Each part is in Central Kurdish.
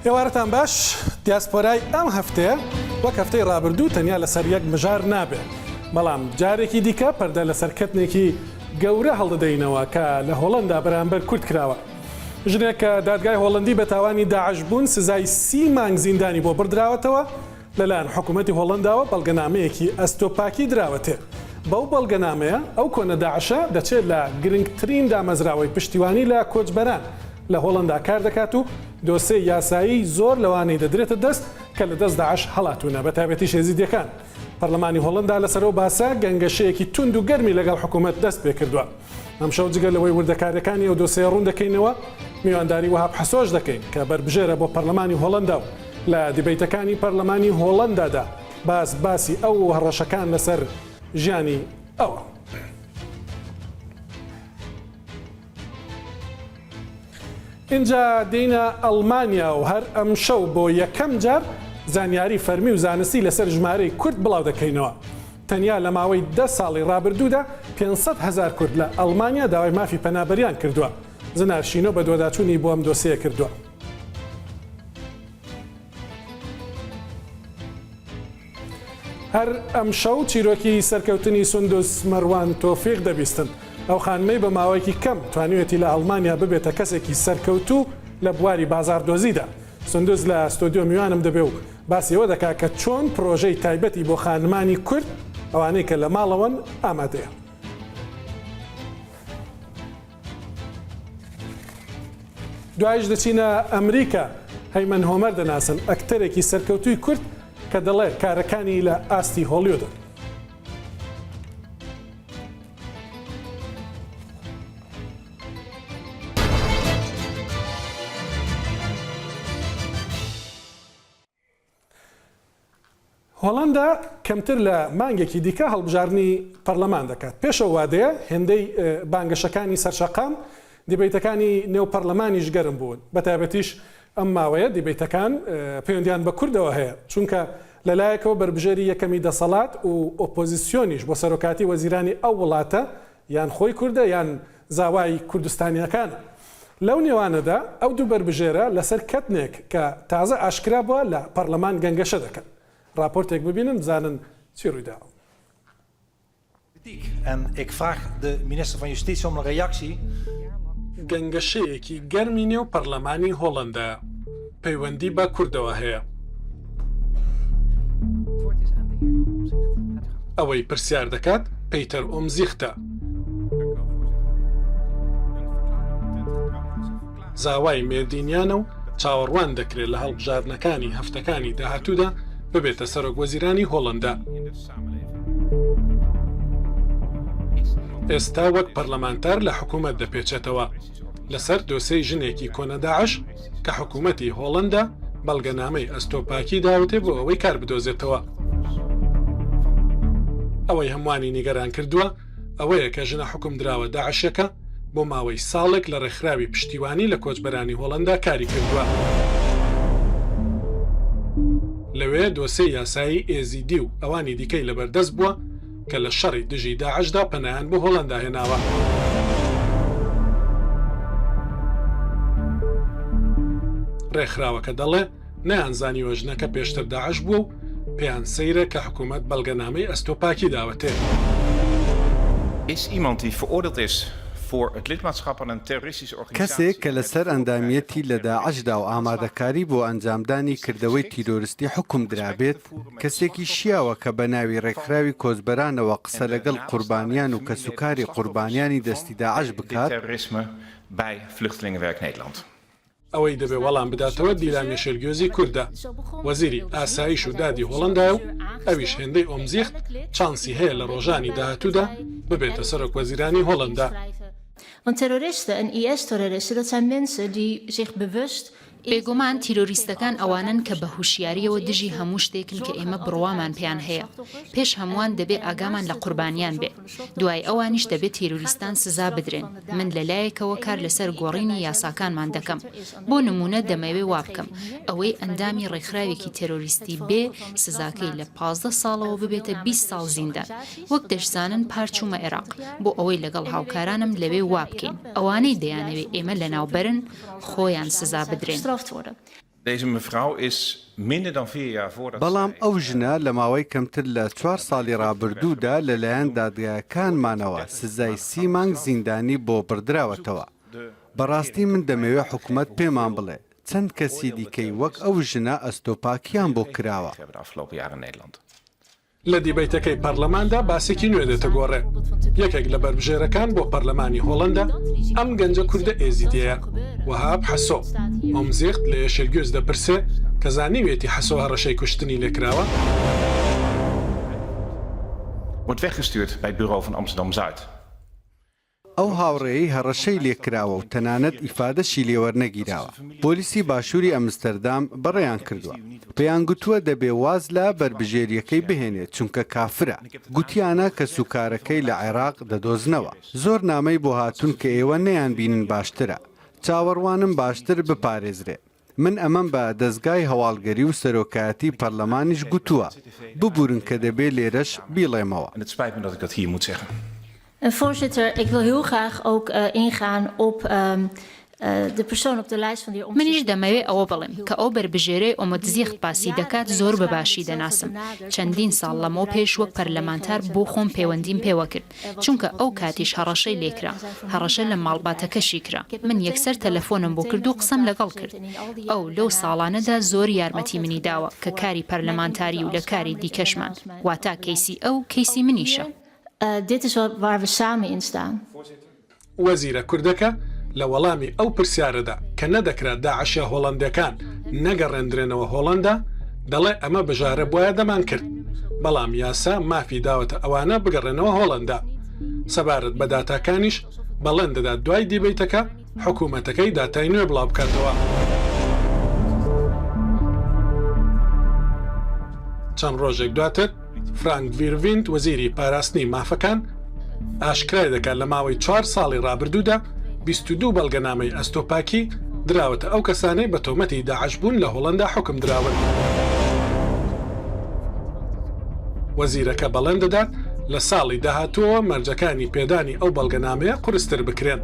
ئێوارەتان باش دیاسپۆرای ئەم هەفتەیە وەک هەفتەی ڕابردوو تەنیا لەسەر یەک مژار نابێ، بەڵام جارێکی دیکە پەردە لەسەر کەتنێکی گەورە هەڵدەدەینەوە کە لە هۆڵەندا بەرامبەر کورد کراوە. ژنێک کە دادگای هۆڵەندی بە تاوانی داعش بوون سزای 30 مانگ زیندانی بۆ بردراوەتەوە لەلایەن حکوومەتی هۆڵەنداوە بەڵگەنامەیەکی ئەستۆپاکی دراوەتێ. بەو بەڵگەنامەیە ئەو کۆنە داعشە دەچێت لە گرنگترین دامەزراوەی پشتیوانی لە کۆچبەران لە هۆڵەندا کار دەکات و دۆسێ یاسایی زۆر لەوانەی دەدرێتە دەست کە لە دەست داعش هەڵاتونە بە تایبەتی شێزیدەکان. پەرلەمانی هۆڵەندا لەسەرەوە باسە گەنگەشەیەکی تند و گەرمی لەگەڵ حکوومەت دەست پێ کردووە. ئەم شەو جگە لەوەی وردەکارەکانی ئەو دۆسەیە ڕوون دەکەینەوە، میوانداری وەها حەسۆش دەکەین کە بربژێرە بۆ پەرلەمانی هۆڵەندا و لە دیبەیتەکانی پەرلەمانی هۆڵەندادا باسی ئەو هەڕەشەکان لەسەر ژیانی ئەوە. اینجا دێینە ئەڵمانیا و هەر ئەم شەو بۆ یەکەم جار زانیاری فەرمی و زانستی لەسەر ژمارەی کورد بڵاو دەکەینەوە. تەنیا لە ماوەی 10 ساڵی ڕابردوودا 500,000 کورد لە ئەڵمانیا داوای مافی پەنابەریان کردووە. زنارشینۆ بە دۆداچوونی بۆ ئەم دۆسەیە کردووە. هەر ئەم شەو چیرۆکی سەرکەوتنی سوندوس مەروان تۆفیق دەبیستن. ئەو خانمەی بە ماوەیەکی کەم توانیوێتی لە ئەڵمانیا ببێتە کەسێکی سەرکەوتوو لە بواری بازاردۆزیدا. سندوز لە ستۆدیۆ میوانم دەبێ و باسیەوە دەکات کە چۆن پرۆژەی تایبەتی بۆ خانمانی کورد ئەوانەی کە لە ماڵەوەن ئامادەیە. دوایش دەچینە ئەمریکا. هەیمەن هۆمەر دەناسن ئەکتەرێکی سەرکەوتووی کورد کە دەڵێ کارەکانی لە ئاستی هۆلیوودن. هۆڵەندا کەمتر لە مانگێکی دیکە هەڵبژارنی پەرلەمان دەکات. پێشەوە وادەیە هێندەی بانگەشەکانی سەرشەقام دیبەیتەکانی نێو پەرلەمانیش گەرم بوون. بە تایبەتیش ئەم ماوەیە دیبەیتەکان پەیوەندیان بە کوردەوە هەیە، چونکە لەلایەکەوە بربژێری یەکەمی دەسەڵات و ئۆپۆزیسیۆنیش بۆ سەرۆکاتی وەزیرانی ئەو وڵاتە یان خۆی کوردە یان زاوای کوردستانیەکانە. لەو نێوانەدا ئەو دوو بربژێرە لەسەر کەتنێک کە تازە ئاشکرا بووە لە پەرلەمان گەنگەشە دەکەن. راپۆرتێک ببینن بزانن چی ڕوویدا. En ik vraag de minister van Justitie om een reactie. گەنگەشەیەکی گەرمی نێو پەرلەمانی هۆڵەندا پەیوەندی بە کوردەوە هەیە. ئەوەی پرسیار دەکات پەیتەر ئۆمزیختە. زاوای مێردینیانە و چاوەڕوان دەکرێت لە هەڵبژارنەکانی هەفتەکانی داهاتوودا ببێتە سەرۆک وەزیرانی هۆڵەندا. ئێستا وەک پەرلەمانتار لە حکوومەت دەپێچێتەوە لەسەر دۆسەی ژنێکی کۆنە داعش کە حکوومەتی هۆڵەندا بەڵگەنامەی ئەستۆپاکی داوتێ بۆ ئەوەی کار بدۆزێتەوە. ئەوەی هەمووانی نیگەران کردووە ئەوەیە کە ژنە حکوم دراوە داعشەکە بۆ ماوەی ساڵێک لە ڕێکخراوی پشتیوانی لە کۆچبەرانی هۆڵەندا کاری کردووە. لەوێ دۆسەی یاسایی ئێزیدی و ئەوانی دیکەی لەبەردەست بووە کە لە شەڕی دژی داعشدا پەنایان بۆ هۆڵەندا هێناوە. ڕێکخراوەکە دەڵێ نەیانزانیوە ژنەکە پێشتر داعش بووە و پێیان سەیرە کە حکوومەت بەڵگەنامەی ئەستۆپاکی داوەتێ. Is iemand die veroordeeld is voor het lidmaatschap aan een terroristische organisatie. کەسێک کە لەسەر ئەندامیەتی لە داعشدا و ئامادەکاری بۆ ئەنجامدانی کردەوەی تیرۆریستی حکم درابێت، کەسێکی شیاوە کە بە ناوی ڕێکخراوی کۆچبەرانەوە قسە لەگەڵ قوربانیان و کەسوکاری قوربانیانی دەستی داعش بکات. Terrorisme bij Vluchtelingenwerk Nederland. ئەوەی دەبێ وەڵام بداتەوە دیلانی شێرگێزی کووردە. وەزیری ئاسایش و دادی هۆڵەندایە و ئەویش هێندەی ئۆمزیخت چانسی هەیە لە ڕۆژانی داهاتوودا ببێتە سەرۆک وەزیرانی هۆڵەندا. Want terroristen en IS-terroristen, dat zijn mensen die zich bewust بێگومان تیرۆریستەکان ئەوانن کە بە هوشیاریەوە دژی هەموو شتێکن کە ئێمە بڕوامان پێیان هەیە. پێش هەمووان دەبێت ئاگامان لە قوربانیان بێ. دوای ئەوانیش دەبێت تیرۆریستان سزا بدرێن. من لەلایەکەوە کار لەسەر گۆڕینی یاساکانمان دەکەم. بۆ نمونە دەمەوێ وا بکەم. ئەوەی ئەندامی ڕێکخراوێکی تێرۆریستی بێ سزاکەی لە 15 ساڵەوە ببێتە 20 ساڵ زیندان. وەک دەشزانن پارچوومە عێراق بۆ ئەوەی لەگەڵ هاوکارانم لەوێ وا بکەین. ئەوانەی دەیانەوێت ئێمە لەناوبەرن خۆیان سزا بدرێن. Deze mevrouw is minder dan 4 jaar voordat بەڵام zij... ئەو ژنە لە ماوەی کەمتر لە 4 ساڵی ڕابردوودا لەلایەن دادگاکانمانەوە سزای 30 مانگ زیندانی بۆ بڕدراوەتەوە. بەڕاستی من دەمەوێت حکوومەت پێمان بڵێ چەند کەسی دیکەی وەک ئەو ژنە ئەستۆپاکیان بۆ کراوە. hebben de afgelopen jaren in Nederland. لە دیبەیتەکەی پەرلەماندا باسێکی نوێ دێتە گۆڕێ. یەکێک لە بەربژێرەکان بۆ پەرلەمانی هۆڵەندا ئەم گەنجە کوردە ئێزیدەیە وەهاب حەسۆ. ئۆمزێخت لە یەشێلگوێز دەپرسێ کە زانیوێتی حەسۆ هەڕەشەی کوشتنی لێکراوە. Wordt weggestuurd bij het bureau van Amsterdam-Zuid. ئەو هاوڕێی هەڕەشەی لێکراوە و تەنانەت ئیفادەشی لێوەرنەگیراوە. پۆلیسی باشووری ئەمستەردام بەڕێیان کردووە. پێیان گوتووە دەبێ واز لە بربژێریەکەی بهێنێت چونکە کافرە. گوتیانە کە سوکارەکەی لە عێراق دەدۆزنەوە. زۆر نامەی بۆ هاتوون کە ئێوە نەیان بینن باشترە. چاوەڕوانم باشتر بپارێزرێ. من ئەمەم بە دەستگای هەواڵگەری و سەرۆکایەتی پەرلەمانیش گوتووە. ببورن کە دەبێ لێرەش بیڵێمەوە. En het spijt me dat ik dat hier moet zeggen. Voorzitter, ik wil heel graag ook ingaan op de persoon op de lijst van de heer منیش دەمەوێت ئەوە بڵێم کە ئەو بربژێرەی ئۆمەدزیخت باسی دەکات زۆر بەباشی دەناسم. چەندین ساڵ لەمەوە پێش وەک پەرلەمانتار بۆ خۆم پەیوەندیم پێوە کرد چونکە ئەو کاتیش هەڕەشەی لێکرا هەڕەشە لە ماڵباتەکەشی کرا. من یەکسەر تەلەفۆنم بۆ کرد و قسەم لەگەڵ کرد. ئەو لەو ساڵانەدا زۆر یارمەتی منی داوە کە کاری پەرلەمانتاری و لە کاری دیکەشمان واتە کەیسی ئەو کەیسی منیشە. Dit is waar we samen in staan. وەزیرە کوردەکە لە وەڵامی ئەو پرسیارەدا کە نەدەکرات داعشە هۆڵەندەکان نەگەڕێندرێنەوە هۆڵەندا دەڵێ ئەمە بژارە بۆیە دەمان کرد. بەڵام یاسا مافی داوەتە ئەوانە بگەڕێنەوە هۆڵەندا. سەبارەت بە داتاکانیش بەڵێن دەدات دوای دیبەیتەکە حکوومەتەکەی داتای نوێ بڵاو بکاتەوە. چەند ڕۆژێک دواتر فرانک ڤیرڤینت وەزیری پاراستنی مافەکان ئاشکرای دەکات لە ماوەی 4 ساڵی ڕابردوودا 22 بەڵگەنامەی ئەستۆپاکی دراوەتە ئەو کەسانەی بە تۆمەتی داعش بوون لە هۆڵەندا حکم دراون. وەزیرەکە بەڵێن دەدات لە ساڵی داهاتووە مەرجەکانی پێدانی ئەو بەڵگەنامەیە قورستر بکرێن.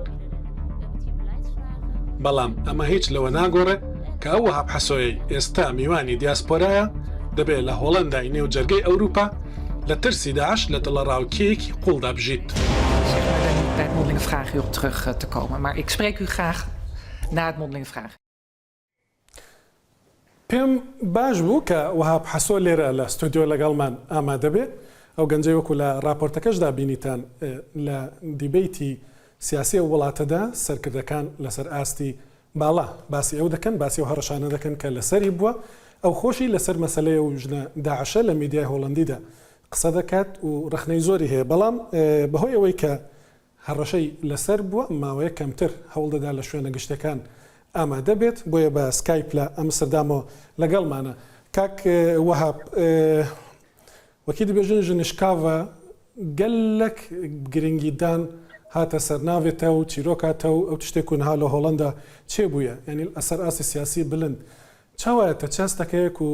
بەڵام ئەمە هیچ لەوە ناگۆڕێ کە ئەو وەهاب حەسۆیەی ئێستا میوانی دیاسپۆرایە دەبێت لە هۆڵەندای نێوجەرگەی ئەوروپا لە ترسی داعش لە دڵەڕاوکیەکی قوڵدا بژیت. Zeg maar daar niet bij het mondelinge vragenuur op terug te komen. Maar ik spreek u graag na het mondelinge vragen. پێم باش بوو کە وەهاب حەسۆ لێرە لە ستودیۆ لەگەڵمان ئامادە بێ ئەو گەنجەی وەکو لە راپۆرتەکەشدا بینیتان لە دیبەیتی سیاسی و وڵاتەدا سەرکردەکان لەسەر ئاستی باڵا باسی ئەو دەکەن باسی و هەڕەشانە دەکەن کە لەسەری بووە ئەو خۆشی لەسەر مەسەلەیە و ژنە داعشە لە میدیای هۆڵەندیدا قسە دەکات و ڕخنەی زۆری هەیە. بەڵام بەهۆی ئەوەی کە هەڕەشەی لەسەر بووە ماوەیە کەمتر هەوڵ دەدا لە شوێنە گشتەکان ئامادە بێت بۆیە بە سکایپ لە ئەمستەردامەوە لەگەڵمانە. کاک وەهاب وەکی دەبێژن ژنشکاوە گەلک گرنگیدان هاتە سەرناوێتە و چیرۆکاتە و ئەو تشتێک و نها لە هۆڵەندا چێ بووە ینی ئەسەر ئاسی سیاسی بلند چاوایەتە چاستەکەیەک و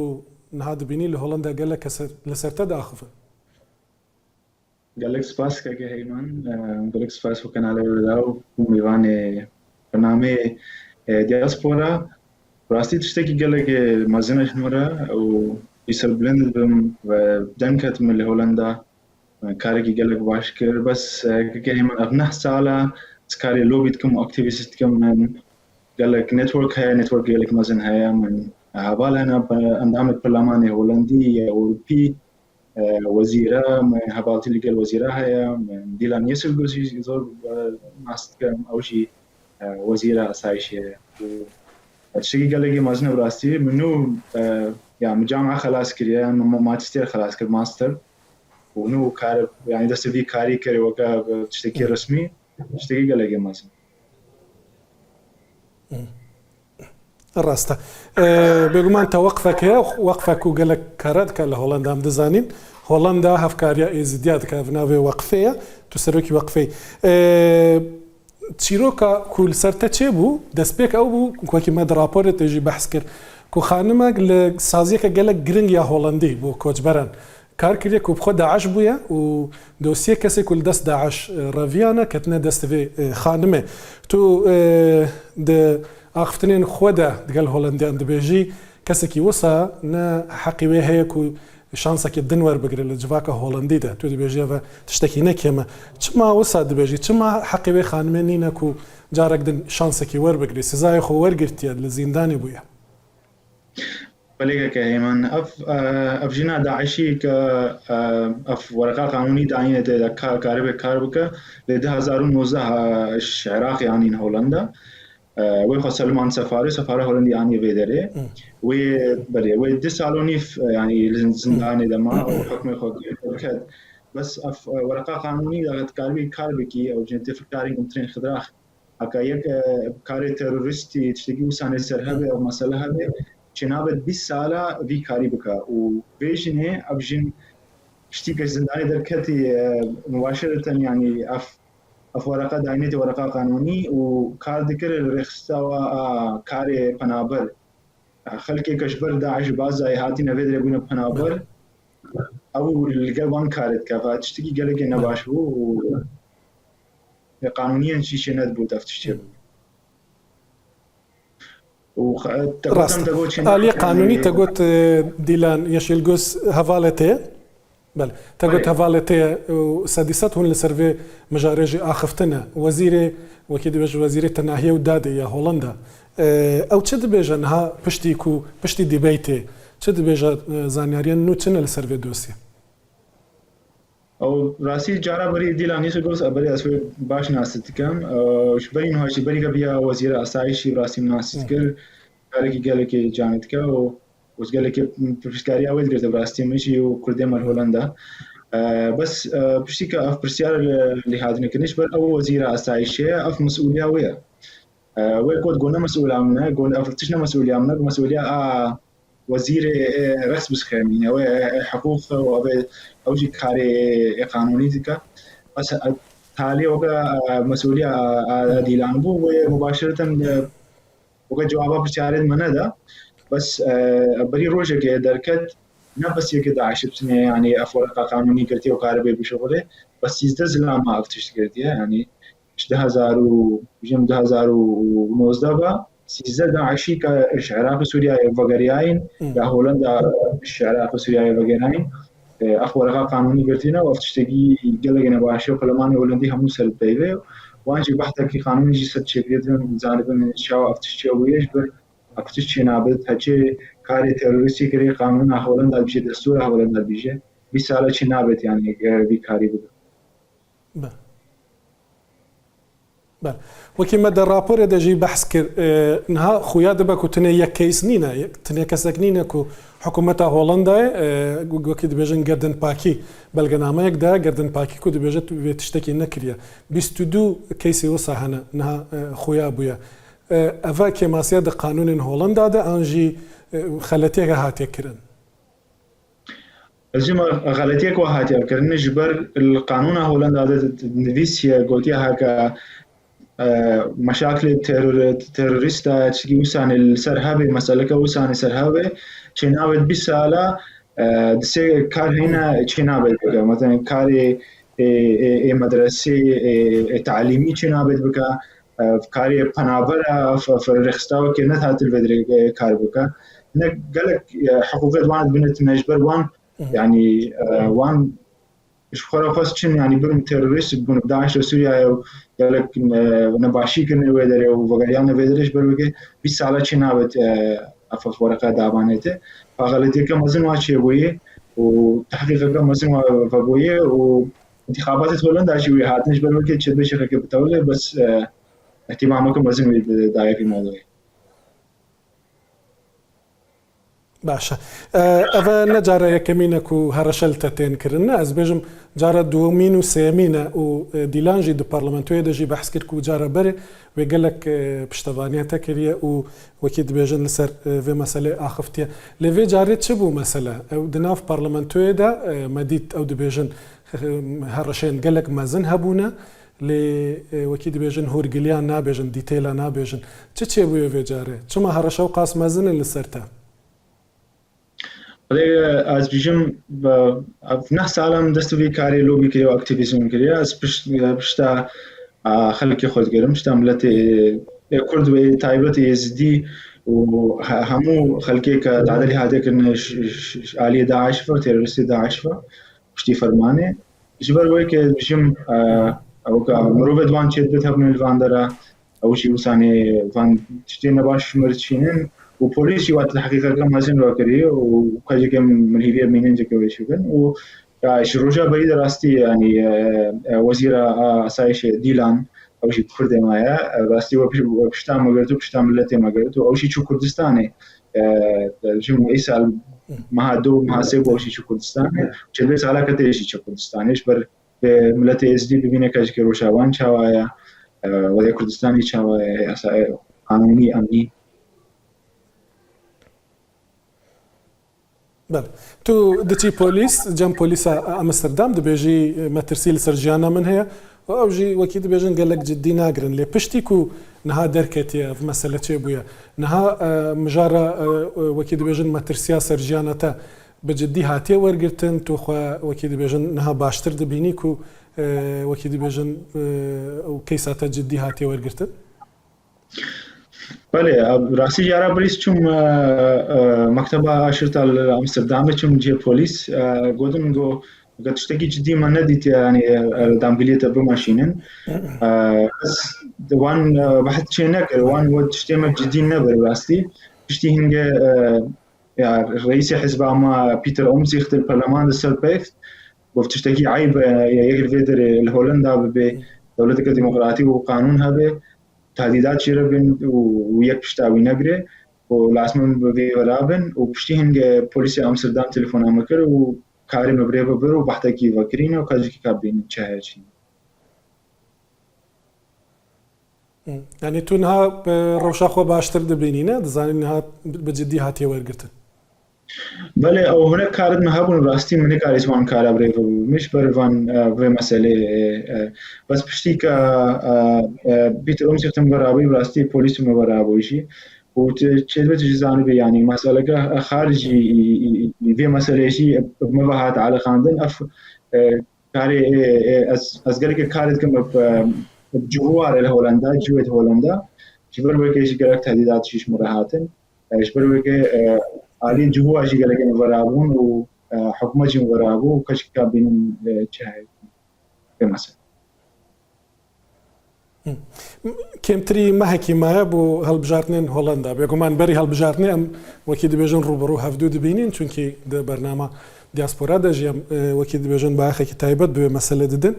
نها دەبینی لە هۆڵەندا گەلک لەسەرتە داخفن. گەلک سپاس کەکە هەیمان گەلک سپاس و کەناڵەوەدا و میوانێ بەنامەیە دیاسپۆرا ڕاستی تشتێکی گەلک مەزنە ژمرە و ئیسەر بلند بم و دەنکەتم لە هۆڵەندا کارێکی گەلک باش کرد بەس کەکە هەیمان ئەف نەح ساڵە کاری لۆبی دکەم و ئەکتیڤیست دکەم من گەلک نێتوەرک هەیە نێتوەرک گەلک مەزن هەیە من هەواڵ هەنا ئەندامێک پەرلەمانی هۆڵەندی ئەوروپی وەزیرە هەواڵتی لەگەڵ وەزیرە هەیە دیلان یەسلگۆزی زۆر ماست دکەم ئەوژی وەزیرە ئاسایشی هەیە تشتێکی گەلێکی مەزنە ڕاستی من و جامعە خلاص کردیە ماجستێر خلاص کرد ماستەر و نو کار یعنی دەستەوی کاری کردوەکە تشتێکی ڕسمی تشتێکی گەلێکی مەزن. ڕاستە بێگومان تا وەقفەک هەیە وەقفەک و گەلک کارات کە لە هۆڵەندا ئەم دەزانین هۆڵەندا هەفکاریە ئێزیدیا دەکات ناوێ وەقفەیە تو سەرۆکی وەقفەی چیرۆکە کول سەرتە چێ بوو دەستپێک ئەو بوو کوکی مەد راپۆرت تێژی بەحس کرد کو خانمێک لە سازیەکە گەلک گرنگ یا هۆڵەندی بۆ کۆچبەران کار کردێک و بخۆ داعش بووە و دۆسیە کەسێک و دەست داعش ڕاڤیانە کەتنە دەستێ خانمێ تو ئاخفتنێن خۆدا دەگەل هۆڵندیان دەبێژی کەسێکی وسە نە حەقیوێ هەیە و شانسێکی دن وەربگرێت لە جوواکە هۆڵندیدا تو دەبێژێەوە تشتێکی نەکێمە چما وسا دەبێژی چما حەقیوێ خانمێ نینەک و جارێک دن شانسێکی وەربگری سزای خۆ وەرگرتیە لە زیندانی بووە بلغة كهيمان اف جنا داعشي ك اف ورقة قانوني داعية كاربكا ل 2019 العراق يعني هولندا ويخو سلمان سفارة هولندي يعني فيدري و دي سالوني يعني زنداني دما وحكم خو كد بس اف ورقة قانوني دغت كاربكي او جنتي فكارين كنترين خضراخ هكا يك كاري تيرورستي تشتكي وسان سرهبه او مساله هبه چنابت 20 ساله وی کاری بکا و بیشنه ابجن شتيك زنداني دركتي مباشرة يعني اف ورقه داينتي ورقه قانوني وكار ذكر الرخصه كاري بنابر خلقي كشبر داعش بازاي هاتي نفيد ربنا بنابر او القلبان كارت كفات تشتكي قالك نباش و قانونيا شي شند بود افتشتي آلية قانوني تقول ديلان يشيلجوس هفالتي بل تقول هفالتي وسادسات هون لسرفي مجاريجي آخفتنا وزيري وكيد بيج وزيري تناهية ودادي يا هولندا أو تشد بيجا نها بشتيكو بشتي ديبيتي تشد بيجا زانياريان نو تشنا لسرفي دوسيا او راسي جارا بري ديلاني سجوس بري اسوي باش ناستكم وش بري انه هاشي بري بيا وزير اسايشي راسي ناستكل قالك قالك جامعتك وش قالك بفكاريا ويد غير براستي ماشي وكردي مال هولندا بس بشتيكا اف برسيار اللي هذا نكنش بر او وزير اسايشي اف مسؤوليه ويا ويقول قلنا مسؤول عنا قول افتشنا مسؤوليه عنا مسؤوليه وزير رسم سخامين او حقوق او جي كاري قانوني ديكا بس تالي وكا مسؤوليه ديلان بو مباشره وكا جوابا بشارد من ده بس بري روجه كي دركت نفس يك داعش بسنه يعني افورقه قانوني كرتي وكاربي بشغله بس يزدز ما افتش كرتي يعني 2019 سيزده داعشي كالعراق سوريا وغيرين يا هولندا العراق سوريا وغيرين افورقه قانوني كرتينا وافتشتي قلقنا باشو كلمان هولندي هم سر بيبه وانجي بحث كي قانوني جي ست شكلتن جانب من شاو افتشتي ويش بر افتشتي نابت هجي كاري تيرورستي كري قانون هولندا بيجي دستور هولندا بيجي بيساله چي نابت يعني بيكاري بده بله وكي مدى الرابور دجي بحث كر نها خويا دبك وتنيا يكيس نينا تنيا كسك نينا كو حكومتها هولندا وكي دبيجن جردن باكي بلغنامه يكدا جردن باكي كو دبيجت تشتكي نكريا بيستودو كيسي وصا هنا نها خويا ابويا افا كيماسيا د قانون هولندا دا انجي خلتيها هاتي كرن الجمع غلطيك وهاتي كرن جبر القانون هولندا دا نفيسيا قلتيها ك مشاكل تيروريستا تشكي وسان السرهابي مسألة وسان السرهابي شنابت بسالة دسي كار هنا شنابت بكا مثلا كاري مدرسة تعليمي شنابت بكا كاري بنابرة في الرخصة كنت هات الفدري كار بكا قالك حقوقات وان بنت مجبر وان يعني وان مش خلاص يعني برم تيروريست بكون بداعش سوريا قالك نباشي كنا ويدري وغاليان ويدريش بروكي بيسالة شنابت أفف ورقة دابانته فغلطي كمزن واشي بويه وتحقيق كمزن وفبويه وانتخابات هولندا شوي هاتنش بروكي تشد بشكل كبتولة بس اهتمامك مزن داعي في الموضوع باشا أفا نجارة يكمينك وهرشلتتين كرنا از بيجم جارة دومين وسيمينة وديلانجي دو برلمانتوية دجي بحث كركو جارة بري ويقلك بشتفانية تكرية وكيد بيجن لسر في مسألة آخفتية لفي جارة تشبو مسألة او دناف برلمانتوية دا مديد او دو بيجن هرشين قلك مازن هبونا وكيد بيجن هورقليان نابيجن ديتيلا نابيجن تشبو يفي جارة چما هرشو قاس مازن اللي سرتا از بیشم نحس عالم دست وی کاری لوبی کری و اکتیویزم کری از پشتا خلق خود گرم پشتا ملت کرد و تایبت یزدی و همو خلقی که تعدلی هاده کن علی داعش و تروریست داعش و پشتی فرمانه جبر وی که بیشم او که مروبت وان چید بت هبن الوان داره او شی وسانه وان تشتی نباش مرچینن و پلیس وقت الحقيقة كم هزين راكري وكذا كم من هي منين جكوي شوفن و شروجا بعيد راستي يعني وزير أسايش ديلان أو شيء كرد معايا راستي وبشتام مقرتو بشتام ملتي مقرتو أو شيء شو كردستاني جم إيسال ما دو ما سيب أو شيء شو كردستاني جلبس على كده شيء شو كردستاني إيش بر ملتي إسدي ببينه كذا كروشاوان شوايا وذا كردستاني شوايا أساي قانوني أمني بله تو دچی پۆلیس جەم پۆلیسە ئەمستردام دەبێژی مەترسی لەسەر ژیانە من هەیە و ئەوژی وەکی دەبێژن گەلک جددی ناگرن لێ پشتیک و نەها دەرکەتیە مەسەلە چێ بووە نەها مژارە وەکی دەبێژن مەترسیا سەر ژیانەتە بەجددی هاتیە وەرگتن توخوا وەکی دەبێژن نەها باشتر دەبینیک و وەکی دەبێژن ئەو کەیساتە جددی هاتیە وەرگتن بله راستی یارا پلیس چون مکتب شرطه امستردام چون جه پلیس گودن گو گتشتگی جدی من ندیت یعنی دامبلیت بماشینن دوان واحد شيء نكر وان ود شتيمة جدي نبر راستی بشتي هنگه یا رئيس حزب عما بيتر أومزيخ البرلمان السلبيفت وفتشتكي عيب يقل فيدر الهولندا بدولة ديمقراطية وقانونها به تهديدات شيربن ويك بشتاوي نقري ولازم ببي ورابن وبشتي هنگه بوليس امستردام تليفون امكر وكاري مبريبه بر وبحتكي وكرينه وكاجي كابين تشاهي يعني تو نها روشاخو باشتر دبينينه دزاني نها بجدي هاتي ورگرتن بله او هناك كارد مهابون راستي من كاريس وان كارا بريفو مش برفان في مسألة بس بشتي كا بيتر أمسكتم برابي راستي بوليس مبرابوشي وتشدبت جزاني يعني مسألة خارجي في مسألة شيء بمباحات على خاندن أف كاري أزقلك كارد كم بجوار الهولندا جوة هولندا جبر بكيش قلك تهديدات شيش مراهاتن جبر بك عالي جوه أشي قالك مبرابون وحكومة مبرابو وكش كابين جاي بمثل کەمتری مەهێکی مایە بۆ هەڵبژارتنێن هۆڵندا بێگومان بەری هەڵبژارتنێ ئەم وەکی دەبێژن ڕوبەڕوو هەفتوو دەبینین چونکی بەرنامە دیاسپۆرا دەژیم وەکی دەبێژن باخێکی تایبەت بوێ مەسەلە ددن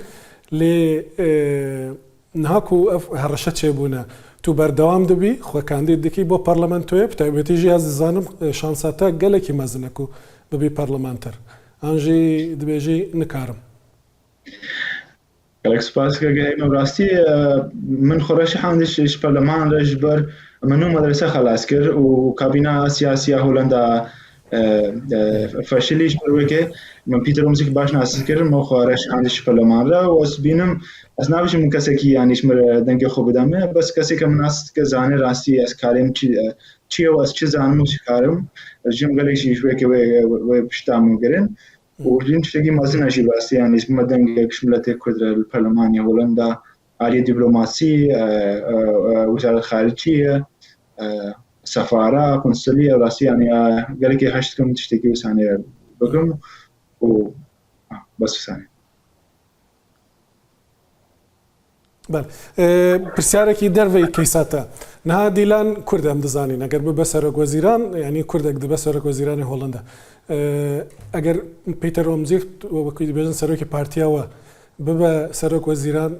لێ نهاکو ئەف هەڕەشە چێبوونە تو بەردەوام دەبی خۆکاندی دکی بۆ پەرلەمانتۆیە تایبەتیژی از دەزانم شانساتە گەلێکی مەزنەک و ببی پەرلەمانتەر ئەنژی دەبێژی نکارم گەلێک سپاس کە راستی من خۆڕەشی حاندش پەرلەمان ڕێژبەر منو مەدرسە خلاص کرد و کابینا سیاسیە هۆلەندا فشلیش بروکه من پیتر اومزیک باش ناس کردم و خارج عندش پارلمان را و اسبینم از نباشه من کسی کی یعنیش مر دنگ خوب دامه بس کسی که مناست که زانه راستی از کارم چی و از چه زانم چی کارم جم گلیشی شوی که و بشتام گرن و جیم چیزی مازن اشی راستی یعنیش من دنگ شملت کدر الپارلمان هولندا عالی دیپلماسی وزارت خارجیه سفارة قنصلية راسي يعني قال لك هاشتكم تشتكي وساني بكم وبس ثاني بله پرسیارێکی دەرەوەی کەیساتە نها دیلان کوردە ئەم دەزانین ئەگەر ببە سەرۆک وەزیران یعنی کوردێک دەبە سەرۆک وەزیرانی هۆڵەندا ئەگەر پیتەر ئۆمزیخ وەکوی دەبێژن سەرۆکی پارتیاوە ببە سەرۆک وەزیران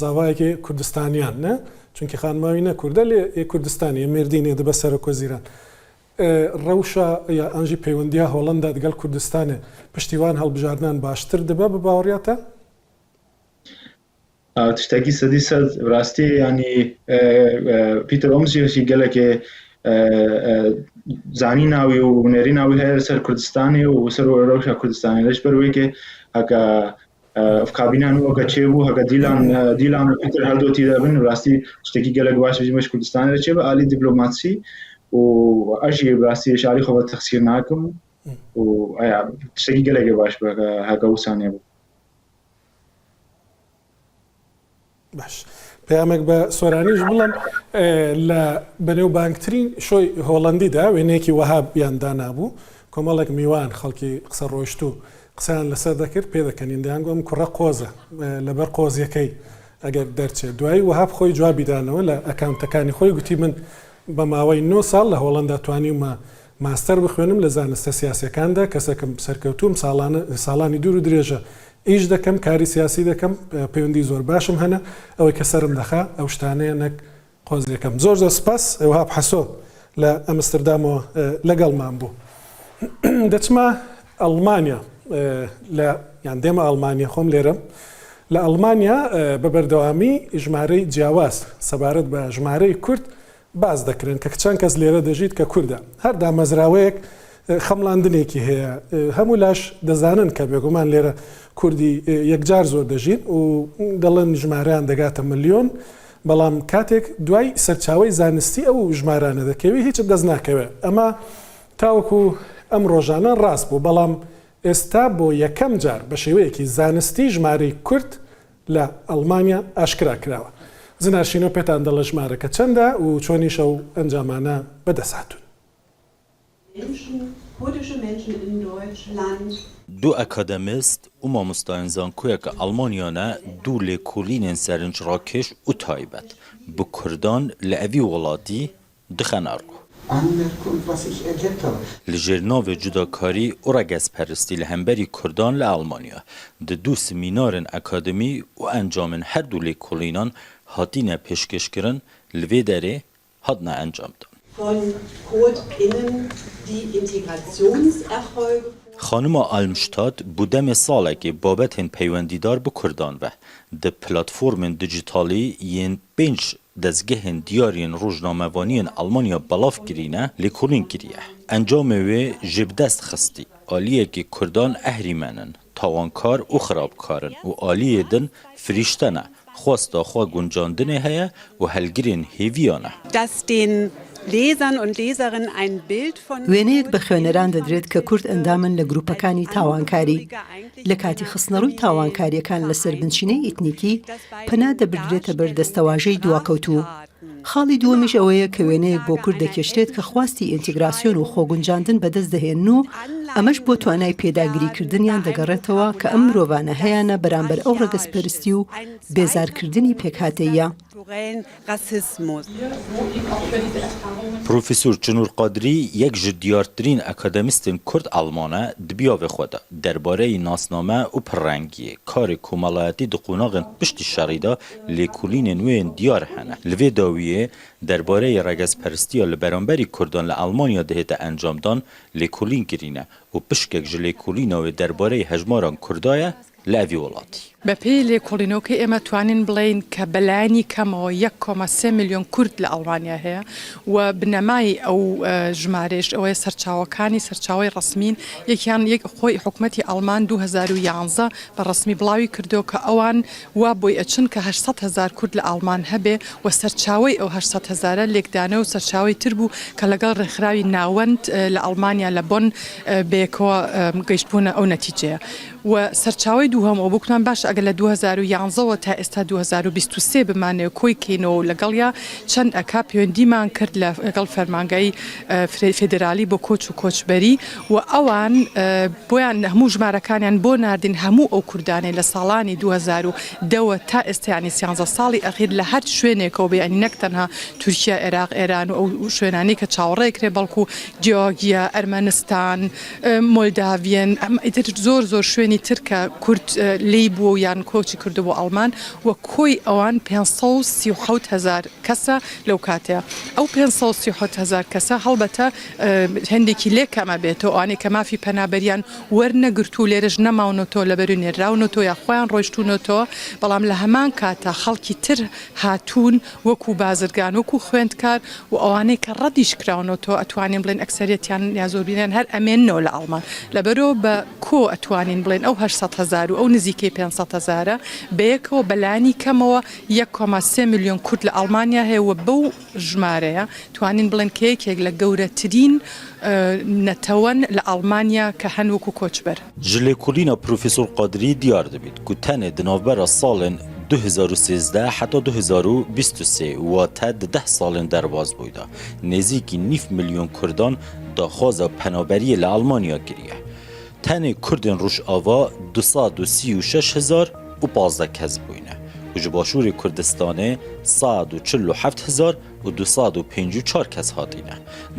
زاوایەکی کوردستانیان نه چونکی خانماوی نەکوردە لێ کوردستانی مێردینێ دەبە سەرۆک وەزیران ڕەوشە یا ئەنجی پەیوەندیە هۆڵەندا دەگەڵ کوردستانێ پشتیوان هەڵبژاردنان باشتر دەبە بە باوەڕیاتە تشتكي سديسة راستي يعني بيتر أومزيخ قال لك زاني ناوي ونري ناوي هاي سر كردستاني وسر روشة كردستاني ليش برويك هكا في كابينة وكا تشيبو هكا ديلان بيتر هالدو تيدابن راستي تشتكي قال لك باش بيجمش كردستاني ليش آلي دبلوماسي وأجي راستي شعري خبر تخسير معكم و تشتكي قلقي باش هكا وسانية بو. باش پامێک بە سۆرانیش بڵم لە بەنێو بانکترین شۆی هۆڵندیدا وێنەیەکی وەهابیان دانابوو کۆمەڵێک میوان خەڵکی قسە ڕۆیشت و قسەیان لەسەر دەکرد پێ دەکەنین دەیانگوم کوڕە قۆزە لەبەر قۆزیەکەی ئەگەر دەرچێت دوایی وەهاب خۆی جوابیدانەوە لە ئەکاونتەکانی خۆی گوتی من بە ماوەی 9 ساڵ لە هۆڵندا توانیمە ماستەر بخوێنم لە زانستە سیاسەکاندا کەسەکەم سەرکەوتوم ساڵانی دوور و درێژە ئیش دەکەم کاری سیاسی دەکەم پەیوەندی زۆر باشم هەنە ئەوەی کە سرم دەخا ئەو شتانەیە نەک قۆزیەکەم زۆر زۆر سپاس وەهاب حەسۆ لە ئەمستردامەوە لەگەڵمان بوو دەچمە ئەڵمانیا لە یان دێمە ئەڵمانیا خۆم لێرەم لە ئەڵمانیا بە بەردەوامی ژمارەی جیاواز سەبارەت بە ژمارەی کورد باز دەکرێن کە چەند کەس لێرە دەژیت کە کووردە هەر دامەزراوەیەک خەمڵاندنێکی هەیە هەموو لاش دەزانن کە بێگومان لێرە کوردی یەکجار زۆر دەژین و دەڵێن ژمارەیان دەگاتە ملیۆن بەڵام کاتێک دوای سەرچاوی زانستی ئەو ژمارانە دەکەوێت هیچ دەست ناکەوێت ئەمە تاوەکو ئەم ڕۆژانە ڕاست بوو بەڵام ئێستا بۆ یەکەم جار بە شێوەیەکی زانستی ژمارەی کورد لە ئەڵمانیا ئاشکرا کراوە زناشینۆ پێتان دەڵە ژمارەکە چەندە و چۆنیشە و ئەنجامانە بەدەساتون دو ئەکادەمیست و مامۆستایان زانکۆیەکە ئەڵمانیانە دوو لێکۆڵینên سەرنجڕاکێش و تایبەت بە کوردان لە ئەڤی وڵاتی دخەنەڕوو li jêr navê cudakarî û regezperistî li hemberî Kurdan li Almanya di dû semînarên akademî û encamên her dû lêkolînan hatîne pêşkêşkirin li vê derê hatine encamdan. Xanima Almştat bû demê salekê babetên peywendîdar bi Kurdan ve di platformên dijitalî yên 5 dezgehên diyariyên rojnamevaniyên Almanya belav kirîne lêkolîn kiriye. Encamê wê ji bi dest xistî aliyekî Kurdan ehrîmenin, tawankar û xirabkarin û aliyê din firîşte ne, xwasta xwe guncandinê heye û helgirên hêviyan e. وێنەیەک بە خوێنەران دەدرێت کە کورد ئەندامن لە گروپەکانی تاوانکاری لە کاتی خستنەڕووی تاوانکاریەکان لەسەر بنچینەی ئیتنیکی پەنا دەبردرێتە بەردەستەواژەی دواکەوتوو. خاڵی دووەمیش ئەوەیە کە وێنەیەک بۆ کورد دەکێشرێت کە خواستی ئینتیگراسیۆن و خۆگونجاندن بەدەست دەهێن و ئەمەش بۆ توانای پێداگیریکردنیان دەگەڕێتەوە کە ئەم مرۆڤانە هەیەنە بەرامبەر ئەو ڕەگەزپەرستی و بێزارکردنی پێکهاتەیە. Profesör Çınur Qadrî yek ji diyartirîn akademîstên Kurd Almane di biyavê xwe de derbareyî nasname û pirrengiyê karê komelayetî di qonaxên piştî şerî de lêkolînên wê yên diyar hene. Li vê dawiyê derbareyê regezperistiya li beramberî Kurdan li Almanya dihête encamdan lêkolîn kirîne û pişkek ji lêkolîna wê derbareyî hejmaran Kurda ye li evî welatî. بە پێی لێکۆڵینەوەکە ئێمە توانین بڵین کە بەلایانی کەمەوە 1.3 میلیۆن کورد لە ئەڵمانیا هەیە و بنەمای ئەو ژمارەش ئەوەیە سەرچاوەکانی سەرچاوی ڕسمین یەکیان یەک خۆی حکوومەتی ئەڵمان 2011 بە ڕسمی بڵاوی کردو کە ئەوان وا بۆی ئەچن کە 800,000 کورد لە ئەڵمان هەبێ و سەرچاوی ئەو 800,000 لێکدانە و سەرچاوی تر بوو کە لەگەڵ ڕێکخراوی ناوەند لە ئەڵمانیا لە بۆن بێکەوە گەیشتبوونە ئەو نەتیجەیە و سەرچاوی دووهەمەوە بکوان باش ئەگەر لە 2011 تا ئێستا 2023 بمانێ کۆی کەینەوە لەگەڵیا چەند ئەکا پەیوەندیمان کرد لەگەڵ فەرمانگای فێدرالی بۆ کۆچ و کۆچبەری و ئەوان بۆیان هەموو ژمارەکانیان بۆ ناردین هەموو ئەو کوردانەی لە ساڵانی 2010 تا ئێستایانی 13 ساڵی ئەخیر لە هەر شوێنێکەوە بێ نەک تەنها تورکیا عێراق ئێران و ئەو شوێنانی کە چاوەڕێکرێ بەڵکو جیۆرگیا ئەرمەنستان مۆلداڤیەن زۆر زۆر شوێنی ترکە کورد لی بوو یان کۆچی کردو بۆ ئەڵمان و کۆی ئەوان 537,000 کەسە لەو کاتەیە ئەو 537,000 کەسە هەڵبەتە هەندێکی لێکەمە بێتەوە ئەوانەی کە مافی پەنابەریان وەرنەگرت و لێرەش نەماونەتەوە لە بەروی نێراونەتەوە یا خۆیان ڕۆیشتونەتەوە بەڵام لە هەمان کاتە خەڵکی تر هاتوون وەکو بازرگان وەکو خوێندکار و ئەوانەی کە ڕەدیش کراونەتەوە ئەتوانین بڵێن ئەکسەریەتیان یا زۆربیان هەر ئەمێنەوە لە ئەڵمان لەبەرەوە بە کۆ ئەتوانین بڵێن ئەو 800,000 و ئەو نزیکەی 500,000 بەیەکەوە بەلایانی کەمەوە 1.3 میلیۆن کورد لە ئەڵمانیا هەیە و بەو ژمارەیە توانین بڵێن کە یەکێک لە گەورەترین نەتەوەن لە ئەڵمانیا کە هەنوەکو کۆچبەر. جلێکولینە پروفسۆر قادری دیار دەبێت کو تەنێ دناوبەرە ساڵن 2013 حتی 2023 و تا 10 ساڵن دەرباز بوویدا نزیکی 9 میلیۆن کوردان داخوازە پەنابەریە لە ئەڵمانیا کردیە. تەنێ کوردن ڕۆژئاوا 236,015 کەس بووینە و ji başûrê Kurdistanê 147,254 kes hatîne.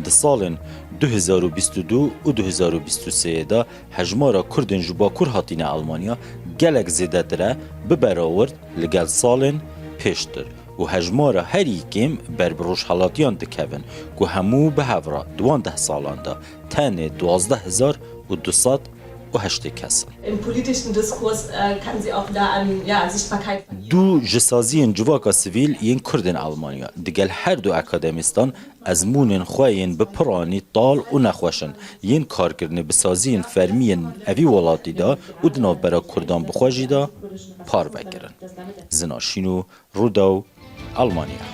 Di salên 2022 û 2023 da hejmara Kurdên ji Bakur hatîne Almanya gelek zêdetir e bi berawir li gel salên pêştir û hejmara herî kêm ber bi rojhelatiyan dikevin ku hemû bi hevra di wan 10 salan da tenê 12,200 kesin. Im politischen Diskurs kann sie auch da an Sichtbarkeit Du ji saziyên civaka sivîl yên Kurdên Almanya digel her du akademistan ezmûnên xwe yên bi piranî tal û nexweşin yên karkirinê bi saziyên fermiyên evî welatî da û di navbera Kurdan bi xwe jî da par vekirin. Zinaşîn û Rûdaw, Almanya.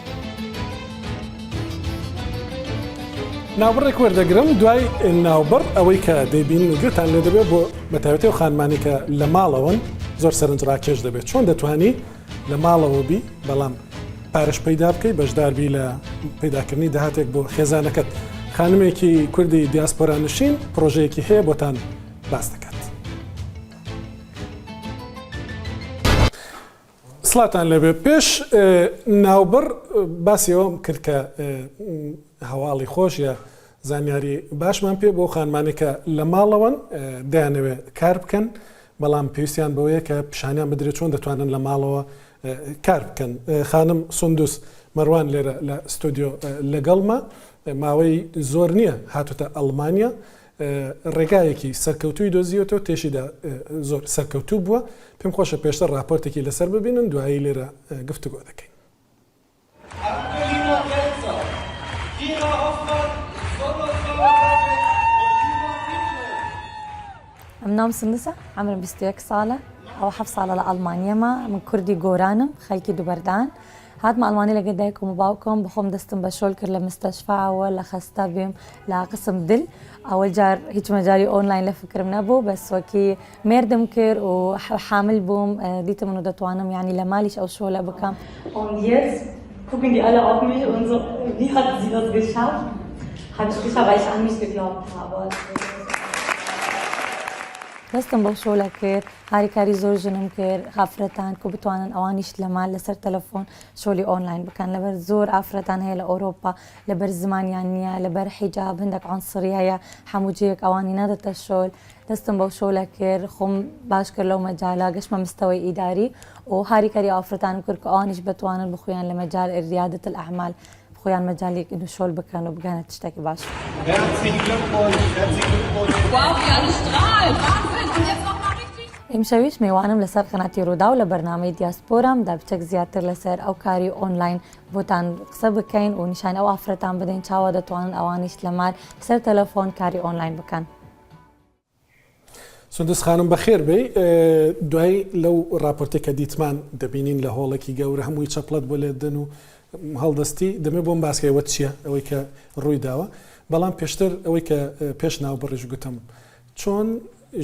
ناوبڕێک وەردەگرم دوای ناوبڕ ئەوەی کە دەیبین گرتان لێ دەبێت بۆ بەتاوەتی و خانمانی کە لە ماڵەوەن زۆر سەرنج ڕاکێش دەبێت چۆن دەتوانی لە ماڵەوە بی بەڵام پارش پەیدا بکەی بەشداربی لە پەیداکردنی داهاتێک بۆ خێزانەکەت خانمێکی کوردی دیاسپۆرا نشین پرۆژەیەکی هەیە بۆتان باس دەکات. سڵاتان لەبێ پێش ناوبڕ باسیەوەم کرد کە هەواڵی خۆش یا زانیاری باشمان پێ بۆ خانمانی کە لە ماڵەوەن دەیانەوێت کار بکەن بەڵام پێویستیان بەوەیە کە پیشانیان بدرێت چۆن دەتوانن لە ماڵەوە کار بکەن. خانم سندوس مەروان لێرە لە ستۆدیۆ لەگەڵمە ماوەی زۆر نییە هاتوتە ئەڵمانیا ڕێگایەکی سەرکەوتوی دۆزیەوە تێشیدا زۆر سەرکەوتوو بووە پێم خۆشە پێشتر راپۆرتێکی لەسەر ببینن دوایی لێرە گفتوگۆ دەکەین. منام سندسة عمري 21 سالة أو حف صالة لألمانيا ما من كردي جورانم خلكي دوبردان هاد ما ألماني لقدايكم وباوكم بخوم دستم بشول كر لمستشفى ولا خستا بيم لقسم دل أول جار هيك مجالي أونلاين لفكر منابو بس وكي ميردم كر وحامل بوم ديت منو دتوانم يعني لماليش أو شو لا بكام. Und jetzt gucken die alle auf mich und so, wie hat sie das geschafft? Habe ich geschafft, weil ich an mich geglaubt habe. دەستم بەو شۆلە کرد هاریکاری زۆر ژنم کرد ئافرەتان کە بتوانن ئەوانیش لە مال لەسەر تەلەفۆن شۆلی ئۆنلاین بکەن لەبەر زۆر ئافرەتان هەیە لە ئەوروپا لەبەر زمانیان نییە لەبەر حیجاب هەندێک عنسریایە هەموو جێک ئەوانی نەدەتە شۆل دەستم بەو شۆلە کرد خۆم باش کرد لەو مەجاالە گەشتمە مستەوەی ئیداری و هاریکاری ئافرەتانم کرد کە ئەوانیش بتوانن بخویان لە مەجال ڕیادەت الأعمال خۆیان مەجالی شۆل بکەن و بگەنە تشتێکی باش. ئیمشەویش میوانم لەسەر قناتی ڕوودا و لە بەرنامەی دیاسپۆرام دا بچێک زیاتر لەسەر ئەو کاری ئۆنلاین بۆتان قسە بکەین و نیشان ئەو ئافرەتان بدەین چاوە دەتوانن ئەوانیش لە مال لەسەر تەلەفۆن کاری ئۆنلاین بکەن. سندس خانم بەخێر بێ دوای لەو راپۆرتێکە دیتمان دەبینین لە هۆڵێکی گەورە هەمووی چەپڵەت بۆ لێدەن و هەڵدەستی دەمێ بۆم باسکەوە چییە ئەوەی کە ڕووی داوە بەڵام پێشتر ئەوەی کە پێش ناو بڕێژ گوتم چۆن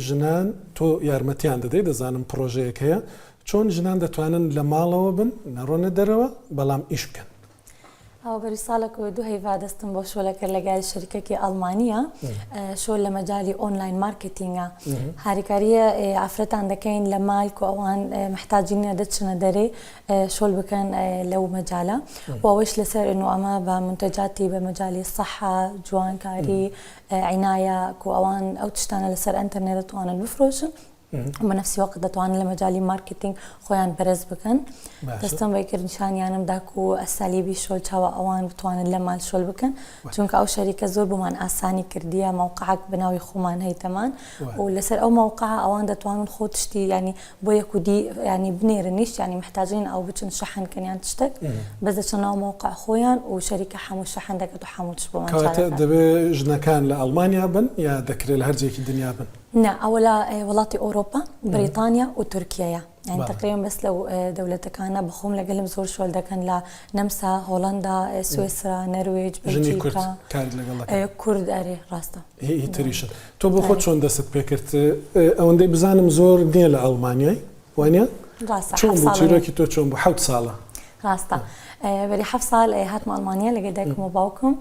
ژنان تۆ یارمەتیان دەدەی دەزانم پرۆژەیەک هەیە چۆن ژنان دەتوانن لە ماڵەوە بن نەڕۆنە دەرەوە بەڵام ئیش بکەن. ئەو بەری ساڵێک و دوو هەیڤ دەستم بۆ شۆلە کرد لەگەڵ شەریکێکی ئەڵمانیە شۆل لە مەجای ئۆنلاین مارکتینگە هاریکاریە ئافرەتان دەکەین لە مال و ئەوان محتاجینە دەچنە دەرێ شۆل بکەن لەو مەجالە و ئەوەش لەسەر ئەمە بە منتەجاتی بە مەجای سەحە جوانکاری عینایە و ئەوان ئەو تشتانە لەسەر ئەنتەرنێت دەتوانن بفرۆشن بنفس وقت دەتوانن لە مەجای مارکتینگ خۆیان بەرز بکەن دەستم بەی کرد نیشانیانم داکو و ئەسالیبی شۆل چاوە ئەوان بتوانن لە مال شۆل بکەن چونکە ئەو شەریکە زۆر بمان ئاسانی کردیە موقعک بناوی خۆمان هەیتەمان و لەسەر ئەو موقع ئەوان دەتوانن خۆ تشتی ینی بۆ یەکودی ینی بنێرنیش ینی محتاجین ئەو بچن شەحنکەنیان تشتێک بەس دەچنەوە موقع خۆیان و شەریکە هەموو شەحن دەکەت و هەموو تش بۆمان دەبێ ژنەکان لە ئەڵمانیا بن یا دەکرێت لە هەرجێکی دنیا بن. نا أولا ولاتي أوروبا بريطانيا وتركيا يعني تقريبا بس لو دولتك كان بخوم لقلم زور شوال ده كان لنمسا هولندا سويسرا نرويج بلجيكا كرد أري راستا هي تريشن تو بخود شون دست بكرت أوندي بزانم زور نية لألمانيا وانيا راستا شون بوتيروكي تو شون بحوت صالة راستا بري حفصال هاتم ألمانيا لقيتك مباوكم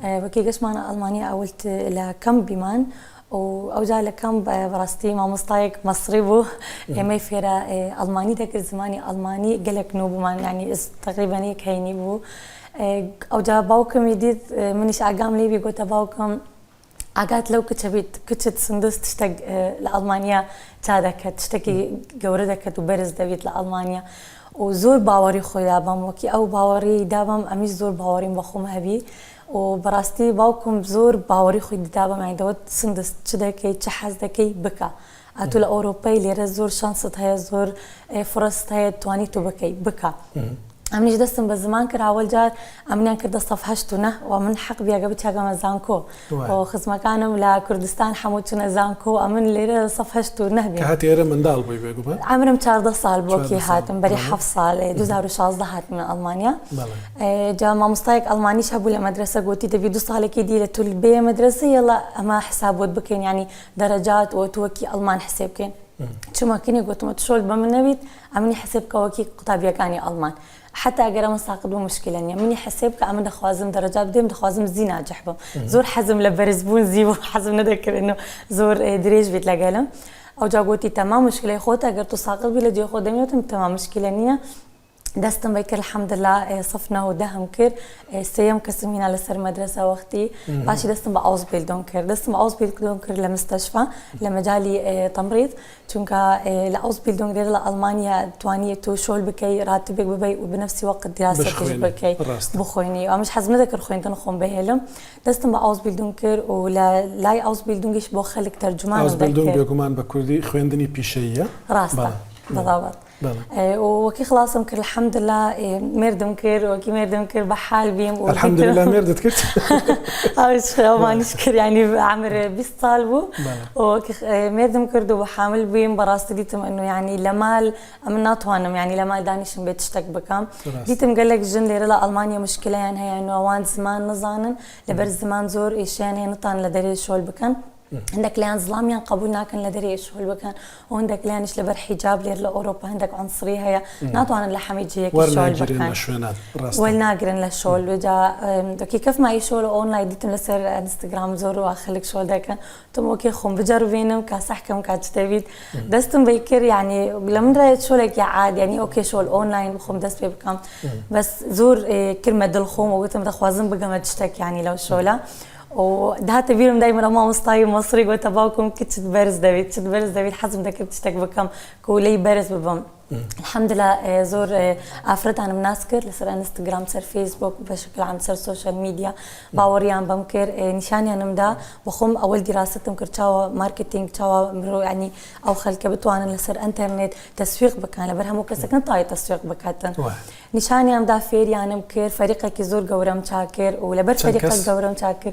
وكي قسمنا ألمانيا أولت لكم بمان وأوجا لكم براستي ما مستايق مصري بو ما يفيرا ألماني ذاك زماني ألماني قالك نوبو مان يعني تقريبا هيك هيني بو أوجا باوكم يديد منيش أقام لي بيقول باوكم عقات لو كتشت سندس تشتاق لألمانيا تادك تشتكي جوردك وبرز دبيت لألمانيا وزور باوري خوي دابم وكي أو باوري دابم أميز زور باوري بخوم هبي وبراستي باوكم بزور باوري خوي دابم يعني دوت سندس تشدكي تشحز دكي بكا أتول أوروبي ليرة زور شانسة هي زور فرص هي تواني تبكي بكا أمنيش دستم بالزمان كر أول جار أمنيان كر دست صفحشتونه ومن حق بيا قبل شاقة مزانكو وخز مكانم لكردستان حموتنا زانكو أمن ليرة صفحشتونه بيا كهاتي أرم من دال بيبي قبل عمرم 14 سال بوكي هاتم بري حفصال 2016 هات من ألمانيا جا ما مستايق ألماني شابو لمدرسة قوتي تبي 2 سال كيدي لتول بي مدرسة يلا أما حساب ود بكين يعني درجات وتوكي ألمان حساب كين شو ما كني قلت ما تشول بمن نبيت أمني حساب كوكي قطابيا كاني ألمان حتى أقرأ مساقط بمشكلة يعني مني حساب كأمن دخوازم درجات بديم دخوازم زين أجحبه زور حزم لبرزبون زيبو حزم نذكر إنه زور دريج بيتلاقيلهم أو جاقوتي تمام مشكلة خوته أقرأ تساقط بلا جي خودم يوتم تمام مشكلة نية دستم بكر الحمد لله صفنا ودهم كر سيم كسمين على سر مدرسة وقتي باشي دستم بعوز بيلدون كر دستم بعوز بيلدون كر لمستشفى لمجالي تمريض چونكا لعوز بيلدون غير لألمانيا توانية تو شغل بكي راتبك ببي وبنفس وقت دراسة بكي بخويني ومش حزم ذكر خوين تنخون بهلم دستم بعوز بيلدون كر ولا لا عوز بيلدون جيش بوخلك ترجمان عوز بيلدون بيقومان بكردي خويندني بيشية راستا بالضبط وكي خلاص مكر الحمد لله مردم كر وكي مردم كر بحال بيم الحمد لله مردت كرت أوش ما نشكر يعني عمر 20 طالبو وكي مردم كردو بحامل بيم براست ديتم إنه يعني لمال أمنات وانم يعني لمال دانيش بيت اشتك بكام ديتم قال لك جن ليرلا ألمانيا مشكلة يعني هي إنه وان زمان نزانن لبرز زمان زور إيش يعني نطان لدري شول بكان عندك ليان ظلاميان قبولنا كان لدري ايش هو البكان وعندك ليانش لبر حجاب لير لاوروبا عندك عنصريه هي ناطوان اللحم يجيك الشغل بكان والناقرين للشغل وجا دوكي كيف ما يشول اونلاين ديتم لسر انستغرام زور واخليك شغل ده كان تم اوكي خم بجربينم كاسحكم كاتشتبيت دستم بيكر يعني لمن رايت شغلك يا عاد يعني اوكي شغل اونلاين خم دست بكم بس زور كلمه دلخوم وقلت متخوازن بقى ما تشتك يعني لو شوله وده تبيرم دايما ما مستاي مصري وتباكم كنت برز دافيد حسب داك تشتك بكم كولي برز ببم الحمد لله زور افرت انا مناسكر لسر انستغرام سر فيسبوك بشكل عام سر سوشيال ميديا باوريان بمكر نشاني انا مدا بخم اول دراستم كرتشاوا ماركتينج تشاوا يعني او خلك بتوان لسر انترنت تسويق بكان لبرهم كسكن طاي تسويق بكاتن نشاني ام دا فير يعني مكر فريقك زور قورم شاكر ولبر فريقك قورم شاكر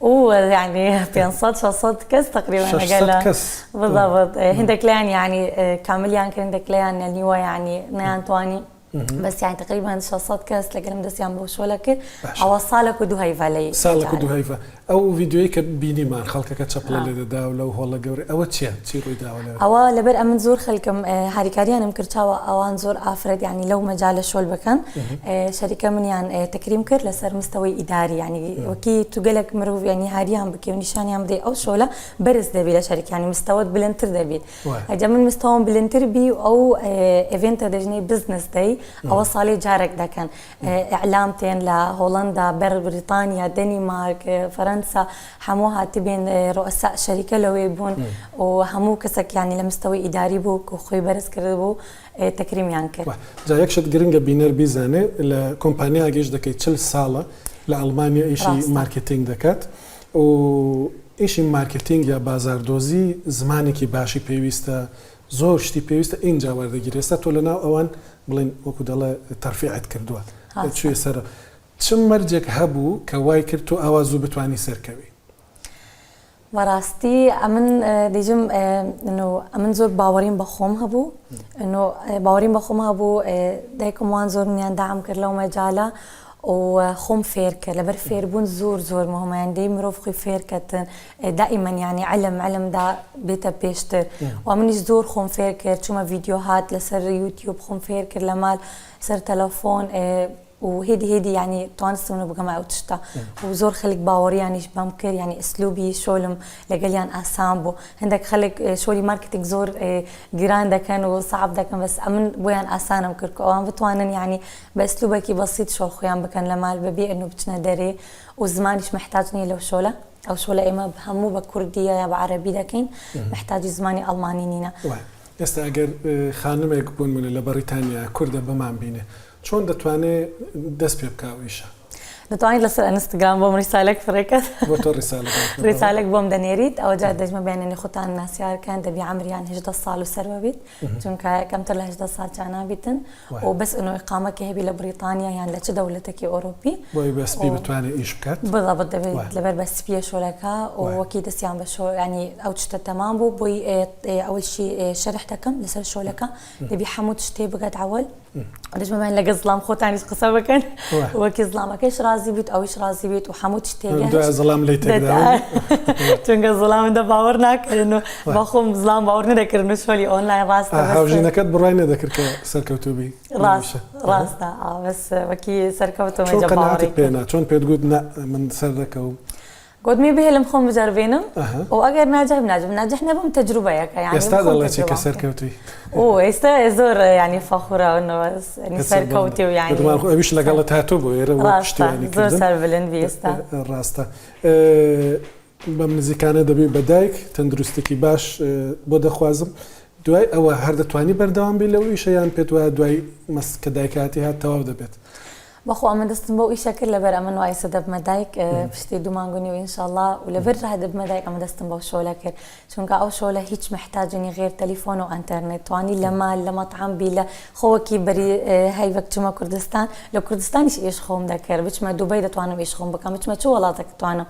ويعني بينصد شصد كس تقريبا انا قال بالضبط هندك لان يعني كامل يعني هندك لان اللي هو يعني نيان تواني بس يعني تقريبا شصد كاس لكن مدس يعملوا شو لك اوصلك ودهيفا لي صالك ودهيفا او فيديويك بيني ما خلقك تشبل لداوله وهلا قوري او تشي تصيروا داوله او لبر امن زور خلكم هاريكاريان مكرتشاوا اوان زور افرد يعني لو مجال الشغل بكن شركه من يعني تكريم كر لسر مستوى اداري يعني وكي تقلك مروف يعني هاريان بكي ونشان يمضي او شغله برز دبي لشركه يعني مستوى بلنتر دبي اجا من مستوى بلنتر بي او ايفنت دجني بزنس داي اوصلي جارك ده كان اعلامتين لهولندا بريطانيا دنمارك فرنسا حموها تبين رؤساء شركه لو يبون وهمو كسك يعني لمستوى اداري بوك وخوي برز كربو تكريم يانكر جايك شت جرينجا بينر بيزانه الكومبانيا جيش دكي تشل صاله لالمانيا ايشي ماركتينج دكات و ايشي ماركتينج يا بازار دوزي زماني كي باشي بيويستا زور شتي بيويستا انجا وردگیری است تو لنا اوان بلين وكو دله ترفيعت كردوا شو يسر چم مرجك هبو كواي كرتو اوازو بتواني سركوي براستي أمن ديجم إنه أمن زور باورين بخوم هبو إنه باورين بخوم هبو دايكم وان زور من دعم كرلو مجالا وخوم فيرك لبر فيربون زور مهم يعني دي مروفقي فيركتن دائما يعني علم دا بيتا بيشتر ومن زور خوم فيركر شوما فيديوهات لسر يوتيوب خوم فيركر لمال سر تلفون وهيدي يعني توانستون بجماعة وتشتا وزور خلق باوري يعني بامكر يعني اسلوبي شولم لقليان اسامبو عندك خلق شولي ماركتينج زور جيران ده كان وصعب ده كان بس امن بويان اسانا مكركو وان بتوانن يعني باسلوبك بسيط شول خويان بكن لمال ببي انه بتنا داري وزمانش محتاجني لو شوله او شوله اما بهمو بكرديه يا بعربي دكين محتاج زماني الماني نينا ئێستا ئەگەر خانمێک بوون من لە بەریتانیا کوردە بەمان بینێ چۆن دەتوانێت دەست پێ بکاویشە دتواني لسر انستغرام بوم رسالك فريكت بۆ تۆ رسالك بوم دنيريت او جاد دجمه بين اني خوتان الناس يار كان دبي عمري يعني هجده صال وسروا بيت چونك كم تر هجده صال كان بيتن وبس انه اقامه كهبي لبريطانيا يعني لچ دولتك اوروبي بس بي بتواني ايش بكات بالضبط لبر بس بي شولكا واكيد سيام بشو يعني او تشت تمام بو بوي اول شيء شرحتكم لسر شولكا دبي حمود شتي بقعد عول دجمه بين لقزلام خوتاني قصبكن وكي ظلامك ايش رازي بيت او ايش رازي بيت وحمود شتي ده ظلام لي تقدر چونك ظلام ده باورناك انه باخم ظلام باورني ذكر انه شولي اونلاين راستا بس هاوجينك براينا ذكر سركوتوبي راستا بس وكي سركوتو شو قناعتك بينا شلون بتقول من سركو قد مي بهلم خم بجربينم واجر ناجحنا بهم تجربه يعني استاذ الله يجزيك سركوتي استاذ زور يعني فخوره انه يعني سركوتي يعني ما بيش لقلت هاتوبو راستا يعني زور سرفلن بيستا راستا بمنزي كان دبي بدايك تندرستكي باش بۆ دەخوازم دوای ئەوە هەر دەتوانی بەردەوام بی لەوەی شەیان پێت وایە دوای مەسکە دایکاتی هات تەواو دەبێت بخو أما دستن بو إيش شكل لبر أمن واي سدب مدايك بشتي دومانغوني وإن شاء الله ولبر هدب مدايك أما دستن بو شو لكر شونك أو شو هيك محتاجني غير تليفون وإنترنت واني لمطعم بيلا خو كي بري هاي وقت ما كردستان لو كردستانيش إيش خوم ذكر بيش ما دبي دتوانم إيش خوم بكم بيش ما شو ولا تكتوانم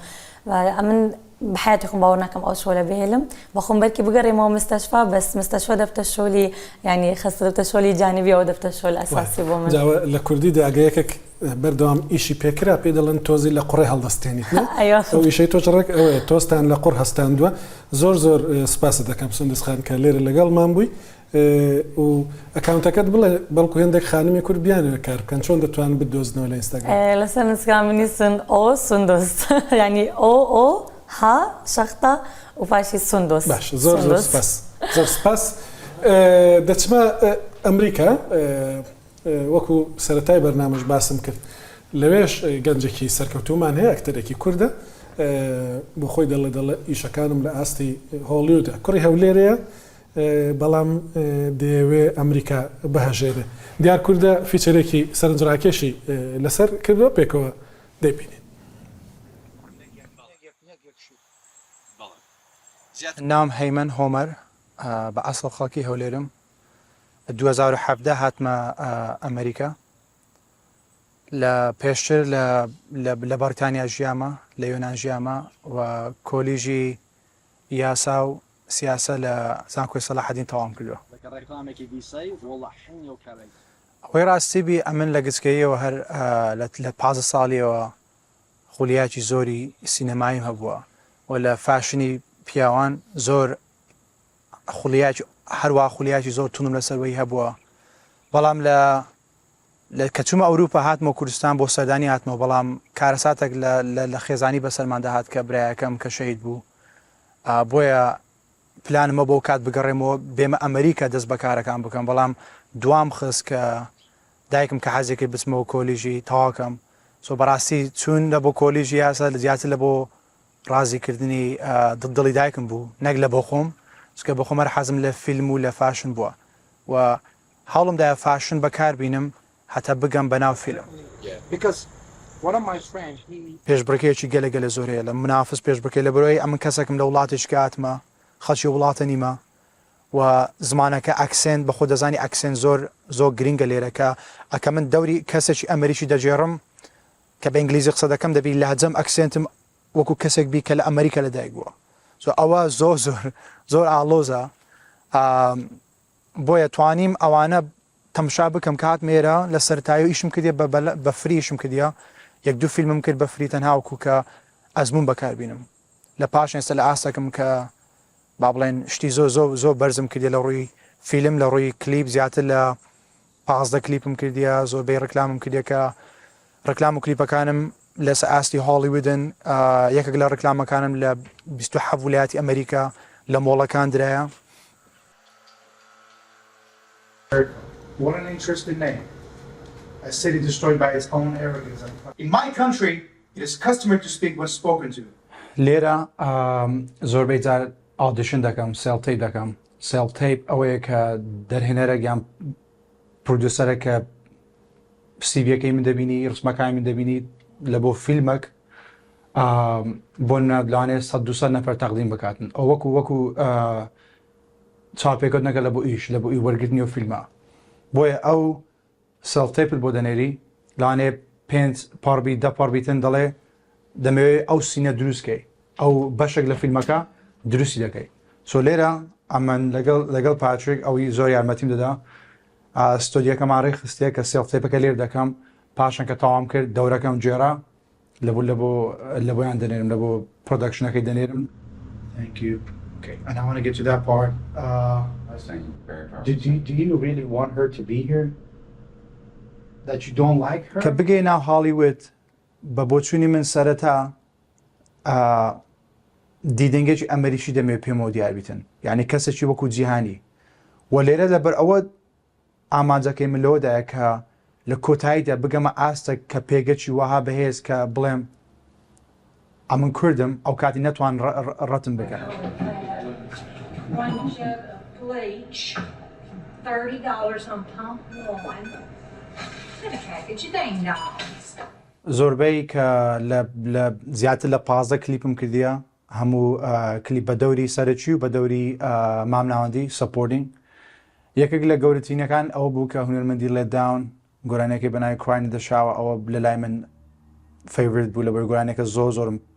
أمن بحياتكم باورنا كم أو شغله بهلم بخون بركي بقري مو مستشفى بس مستشفى دفتر شغلي يعني خاص دفتر شغلي جانبي أو دفتر شغل أساسي بومن جاوا لكردي ده أجايك بردوام إشي بكرة بيدلن توزي لقري هالدستيني أيوة أو إشي توجرك أو توستان لقر هستان دوا زور سباس ده كم سندس خان كالير اللي قال مامبوي و اكونتك بلكو عندك خانمي كرديان كار كان شلون دتوان بدوز نو انستغرام لسه انستغرام نيسن او سندس يعني او ها شخطه وفاشي سندس باش زور سباس دتما امريكا وكو سرتاي برنامج باسم كرد لويش گەنجێکی سەرکەوتومان هەیە ئەکتەرێکی کوردە بۆ خۆی دەڵێ ئیشەکانم لە ئاستی هۆلیوودە کوڕی هەولێرەیە بەڵام دەیەوێ ئەمریکا بەهەژێرە دیار کوردە فیچەرێکی سەرنجڕاکێشی لەسەر کردووە پێکەوە دەیبینین. نام هەیمەن هۆمەر بە ئەسڵ خەڵکی هەولێرم 2017 هاتمە ئەمریکا لە پێشتر لە بەریتانیا ژیامە لە یۆنان ژیامە و کۆلیژی یاسا و سیاسە لە زانکۆی سەلاحەدین تەواو کردووە. ئەوەی ڕاستی بی ئەمن لە گچکەیەوە هەر لە 15 ساڵیەوە خولیاکی زۆری سینەمایم هەبووە و لە فاشنی پیاوان زۆر هەروە خولیاکی زۆر تونم لەسەروەی هەبووە بەڵام لە کەچوومە ئەوروپا هاتمەوە کوردستان بۆ سەردانی هاتمەوە بەڵام کارەساتێک لە خێزانی بەسەرماندا هات کە برایەکەم کە شەهید بوو بۆیە پلانمە بۆ کات بگەڕێمەوە بێمە ئەمریکا دەست بە کارەکان بکەم بەڵام دوام خست کە دایکم کە حەزێکی بچمەوە کۆلیژی تەواوکەم سۆ بەڕاستی چوون لە بۆ کۆلیژی یاسا لە زیاتر لە بۆ ڕازیکردنی دڵی دایکم بوو نەک لە بۆ خۆم چکە بە خۆمە حەزم لە فیلم و لە فاشن بووە و هەوڵمدایە فاشن بەکار بینم حتا بگەم بەناو فیلم پێشبڕکێکی گەلە زۆرەیە لە منافس پێشبڕکێ لە بەرەوەی ئەمن کەسێکم لە وڵاتێک کاتمە خەڵکی وڵاتە نیمە و زمانەکە ئەکسێنت بە خۆ دەزانی ئەکسێن زۆر گرنگە لێرەکە ئەکە من دەوری کەسێکی ئەمریکی دەجێڕم کە بە ئینگلیزی قسە دەکەم دەبی لەهجەم ئەکسێنتم وەکو کەسێک بی کە لە ئەمریکا لەدایک بووە ئەوە زۆر ئاڵۆزە بۆیە توانیم ئەوانە تەمشا بکەم کات مێرە لە سەرتایی و ئیشم کردێ بە فریشم کردە یەک دوو فیلمم کرد بە فری تەنها وەکو کە ئەزمون بەکاربینم لە پاش ئێستا لە ئاستەکەم کە با بڵێن شتی زۆر بەرزم کردێ لە ڕووی فیلم لە ڕووی کلیپ زیاتر لە 15 کلیپم کردە زۆربەی ڕکلامم کردە کە ڕکلام و کلیپەکانم لە ئاستی هۆلیوودن یەکێک لە ڕکلامەکانم لە 27 ویلایەتی ئەمریکا لە مۆڵەکان درایە. What an interesting name. A city destroyed by its own arrogance. In my country, it is customary to speak when spoken to. لێرە زۆربەی جار ئاودیشن دەکەم سێڵ تەیپ دەکەم سێڵ تەیپ ئەوەیە کە دەرهێنەرە یان پرودوسەرە کە سیڤەکەی من دەبینی ڕسمەکانی من دەبینی لە بۆ فیلمێک بۆ لەوانێت 100 نەفەر تەقدیم بکاتن ئەو وەکو چاپێکت نەکە لە بۆ ئیش لە بۆ ئی وەرگرتنی و فیلمە بۆیە ئەو سێڵ تەیپت بۆ دەنێری لەوانێ 5 پاربی 10 پاربیتن دەڵێ دەمەوێت ئەو سینە دروستکەی ئەو بەشێک لە فیلمەکە دروستی دەکەی سۆ لێرە ئەمن لەگەڵ پاتریک ئەوی زۆر یارمەتیم دەدا ستۆدیەکەمان ڕێ خستەیە کە سێڵ تەیپەکە لێر دەکەم پاشان کە تەواو کرد دەورەکەم جێرا لە بۆیان دەنێرم لە بۆ پرۆدەکشنەکەی دەنێرم. Thank you. Okay, and I want to get to that part. Do you really want her to be here? That you don't like her? کە بگەی ناو هالیوود بە بۆچوونی من سەرەتا دیدەنگێکی ئەمریشی دەمێ پێمەوە دیار بیتن یعنی کەسێکی وەکو جیهانی و لێرە لەبەر ئەوە ئامانجەکەی من لەوەدایە کە لە کۆتاییدا بگەمە ئاستە کە پێگەچی وەها بەهێز کە بڵێم ئەمن کوردم ئەو کاتی نەتوان ڕەتم بکەن. زۆربەی کە لە زیاتر لە 15 کلیپم کردیە هەموو کلیپ بە دەوری سەرچی و بە دەوری مامناوەندی سپۆرتینگ یەکێک لە گەورەترینەکان ئەوە بوو کە هونەرمەندی لێت داون گۆرانێکی بەناوی کراینی دەشاوە ئەوە لە لای من فیڤریت بوو لە بەر گۆرانێکە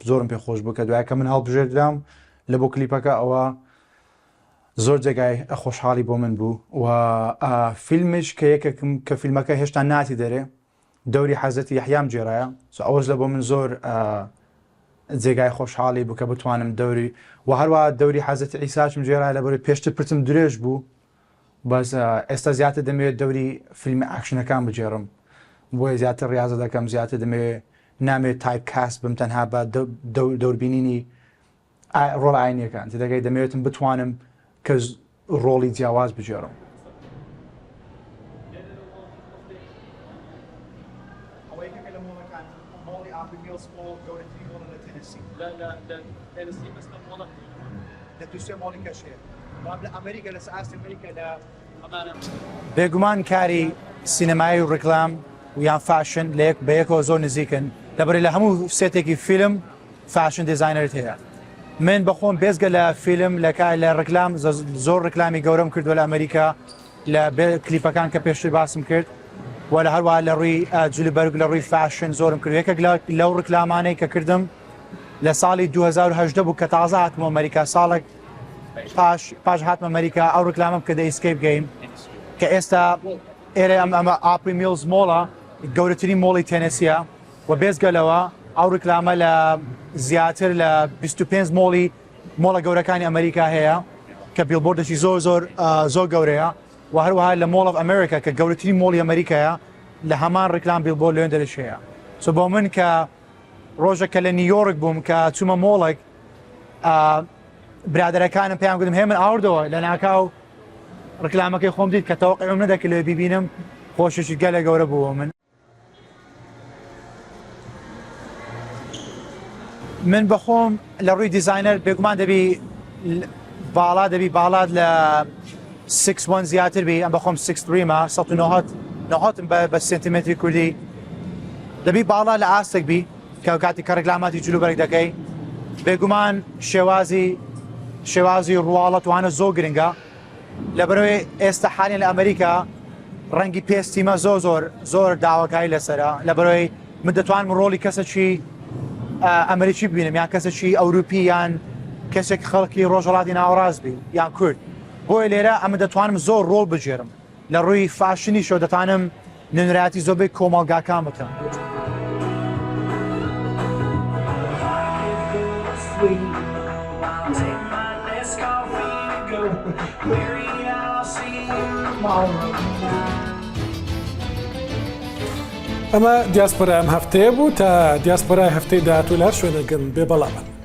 زۆرم پێخۆش بوو کە دوایە کە من هەڵبژێردرام لە بۆ کلیپەکە ئەوە زۆر جێگای خۆشحاڵی بۆ من بوو و فیلمش کە یەکێکم کە فیلمەکە هێشتا ناتی دەرێ دەوری حەزەتی یەحیام جێرایە ئەوەش لە بۆ من زۆر جێگای خۆشحاڵی بوو کە بتوانم دەوری و هەروە دەوری حەزەتی ئیساچم جێرایە لە بەرەوەی پێشتر پرتم درێژ بوو بەس ئێستا زیاتر دەمەوێت دەوری فیلمی ئاکشنەکان بجێڕم بۆیە زیاتر ڕاضە دەکەم زیاتر دەمەوێت نامێت تایپ کاست بم تەنها بە دەوربینینی ڕۆڵ ئاینیەکان دەگەی دەمەوێتم بتوانم کە ڕۆڵی جیاواز بجێڕم. بێگومان کاری سینەمایی و ڕکلام و یان فاشن بە یەکەوە زۆر نزیکن لەبەرەوەی لە هەموو سێتێکی فیلم فاشن دیزاینەرت هەیە. من بەخۆم بێزگە لە فیلم لە ڕکلام زۆر ڕکلامی گەورەم کردووە لە ئەمریکا لە کلیپەکان کە پێشتر باسم کرد و لە هەروە لە ڕووی جولبەرگ لە ڕووی فاشن زۆرم کرد یەکێک لەو ڕکلامانەی کە کردم لە ساڵی 2018 بوو کە تازە هاتمەوە ئەمریکا ساڵێک پاش هاتمە ئەمریکا ئەو ڕکلامم کە ئیسکیپ گەیم کە ئێستا ئێرە ئەمە ئاپری میلز مۆڵە گەورەترین مۆڵی تێنەسیە و بێزگەلەوە ئەو ڕکلامە لە زیاتر لە 25 مۆڵە گەورەکانی ئەمریکا هەیە کە بیلبۆردێکی زۆر گەورەیە و هەروەها لە مۆڵ ئۆف ئەمریکا کە گەورەترین مۆڵی ئەمریکایە لە هەمان ڕکلام بیلبۆرد لێن دەرەش هەیە سۆ بۆ من کە ڕۆژێک کە لە نیویۆرک بووم کە چوومە مۆڵێک برادەرەکانم پێیان گوتم هێ من ئاوردەوە لە ناکاو ڕکلامەکەی خۆم دیت کە تەوەقعم نەدەکرد لێ بیبینم خۆشێکی گەلە گەورە بووە من بەخۆم لە ڕووی دیزاینەر بێگومان دەبی باڵات لە 6'1 زیاتر بی ئەم بەخۆم 6'3 190 بە سنتیمتری کوردی دەبی باڵا لە ئاستێک بی کە کاتی کە ڕکلاماتی جلوبەرگ دەکەی بێگومان شێوازی ڕواڵەت وانە زۆر گرنگە لەبەرەوەی ئێستا حالیان لە ئەمریکا ڕەنگی پێستیمە زۆر داواکاری لەسەرە لەبەرەوەی من دەتوانم ڕۆڵی کەسێکی ئەمریکی ببینم یان کەسێکی ئەوروپی یان کەسێک خەڵکی ڕۆژهڵاتی ناوەڕاست بی یان کورد بۆیە لێرە ئەمە دەتوانم زۆر ڕۆڵ بجێرم لە ڕووی فاشنی شۆ دەتوانم نوێنەرایەتی زۆربەی کۆمەڵگاکان بکەم. ئەمە دیاسپۆرای ئەم هەفتەیە بوو تا دیاسپۆرای هەفتەی داهاتوو لە هەر شوێنە گەن بێ بەڵامن.